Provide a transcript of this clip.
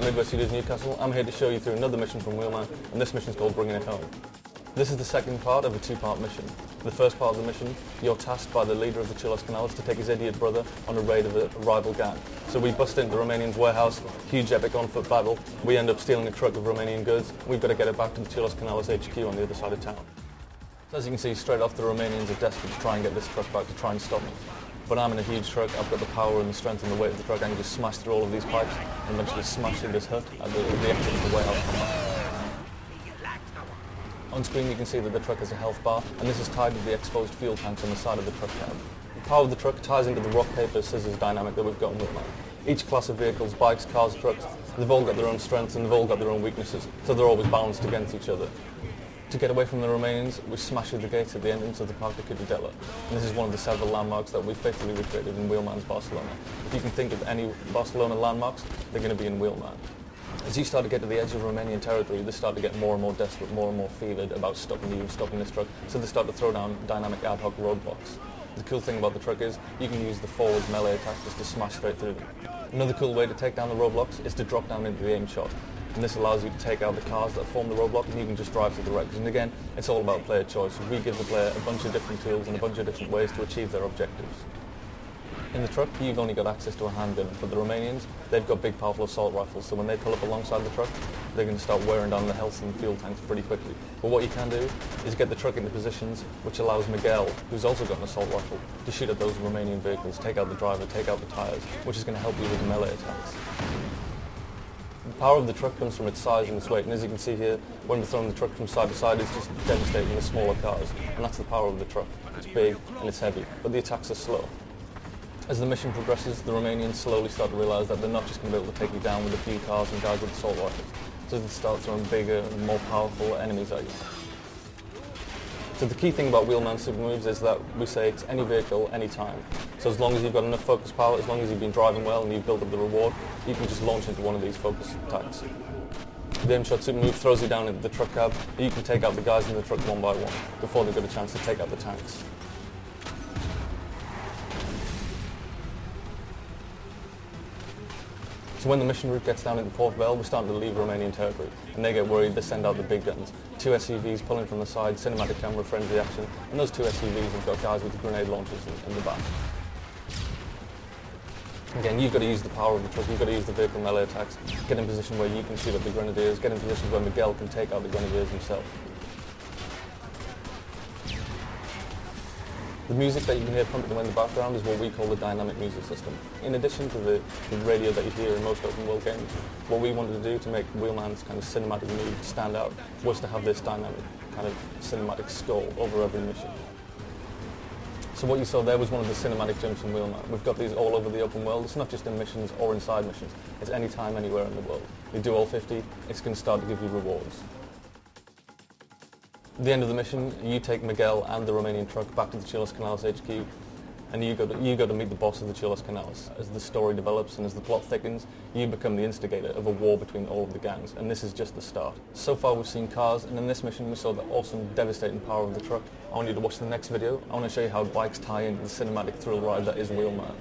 Midwest Studios Newcastle. I'm here to show you through another mission from Wheelman, and this mission is called Bringing It Home. This is the second part of a two-part mission. The first part of the mission, you're tasked by the leader of the Chilos Canals to take his idiot brother on a raid of a rival gang. So we bust into the Romanian's warehouse, huge epic on-foot battle. We end up stealing a truck of Romanian goods. We've got to get it back to the Chilos Canals HQ on the other side of town. So as you can see, straight off, the Romanians are desperate to try and get this truck back, to try and stop me. But I'm in a huge truck, I've got the power and the strength and the weight of the truck. I can just smash through all of these pipes and eventually smash through this hut at the exit of the warehouse. On screen you can see that the truck has a health bar, and this is tied to the exposed fuel tanks on the side of the truck cab. The power of the truck ties into the rock, paper, scissors dynamic that we've got in Wheelman. Each class of vehicles, bikes, cars, trucks, they've all got their own strengths and they've all got their own weaknesses, so they're always balanced against each other. To get away from the Romanians, we smash through the gates at the entrance of the Parc de Cuidadella. And this is one of the several landmarks that we faithfully recreated in Wheelman's Barcelona. If you can think of any Barcelona landmarks, they're going to be in Wheelman. As you start to get to the edge of Romanian territory, they start to get more and more desperate, more and more fevered about stopping you, stopping this truck, so they start to throw down dynamic ad hoc roadblocks. The cool thing about the truck is you can use the forward melee attack just to smash straight through them. Another cool way to take down the roadblocks is to drop down into the aim shot. And this allows you to take out the cars that form the roadblock, and you can just drive through the wrecks. And again, it's all about player choice. We give the player a bunch of different tools and a bunch of different ways to achieve their objectives. In the truck, you've only got access to a handgun, but the Romanians, they've got big powerful assault rifles, so when they pull up alongside the truck, they're going to start wearing down the health and fuel tanks pretty quickly. But what you can do is get the truck into positions which allows Miguel, who's also got an assault rifle, to shoot at those Romanian vehicles, take out the driver, take out the tyres, which is going to help you with the melee attacks. The power of the truck comes from its size and its weight, and as you can see here, when we're throwing the truck from side to side, it's just devastating the smaller cars, and that's the power of the truck. It's big and it's heavy, but the attacks are slow. As the mission progresses, the Romanians slowly start to realise that they're not just going to be able to take you down with a few cars and guys with assault rifles, so they start throwing bigger and more powerful enemies at you. So the key thing about Wheelman super moves is that we say it's any vehicle, any time. So as long as you've got enough focus power, as long as you've been driving well and you've built up the reward, you can just launch into one of these focus attacks. The aim shot super move throws you down into the truck cab, and you can take out the guys in the truck one by one before they've got a chance to take out the tanks. So when the mission route gets down into Port Bell, we're starting to leave Romanian territory, and they get worried, they send out the big guns. 2 SUVs pulling from the side, cinematic camera, frenzy action, and those 2 SUVs have got guys with grenade launchers in the back. Again, you've got to use the power of the truck, you've got to use the vehicle melee attacks, get in a position where you can shoot at the grenadiers, get in positions where Miguel can take out the grenadiers himself. The music that you can hear pumping in the background is what we call the dynamic music system. In addition to the radio that you hear in most open world games, what we wanted to do to make Wheelman's kind of cinematic mood stand out was to have this dynamic kind of cinematic score over every mission. So what you saw there was one of the cinematic jumps from Wheelman. We've got these all over the open world. It's not just in missions or inside missions. It's any time, anywhere in the world. You do all 50, it's going to start to give you rewards. At the end of the mission, you take Miguel and the Romanian truck back to the Chilos Canals HQ, and you go to meet the boss of the Chilos Canals. As the story develops and as the plot thickens, you become the instigator of a war between all of the gangs, and this is just the start. So far we've seen cars, and in this mission we saw the awesome, devastating power of the truck. I want you to watch the next video. I want to show you how bikes tie into the cinematic thrill ride that is Wheelman.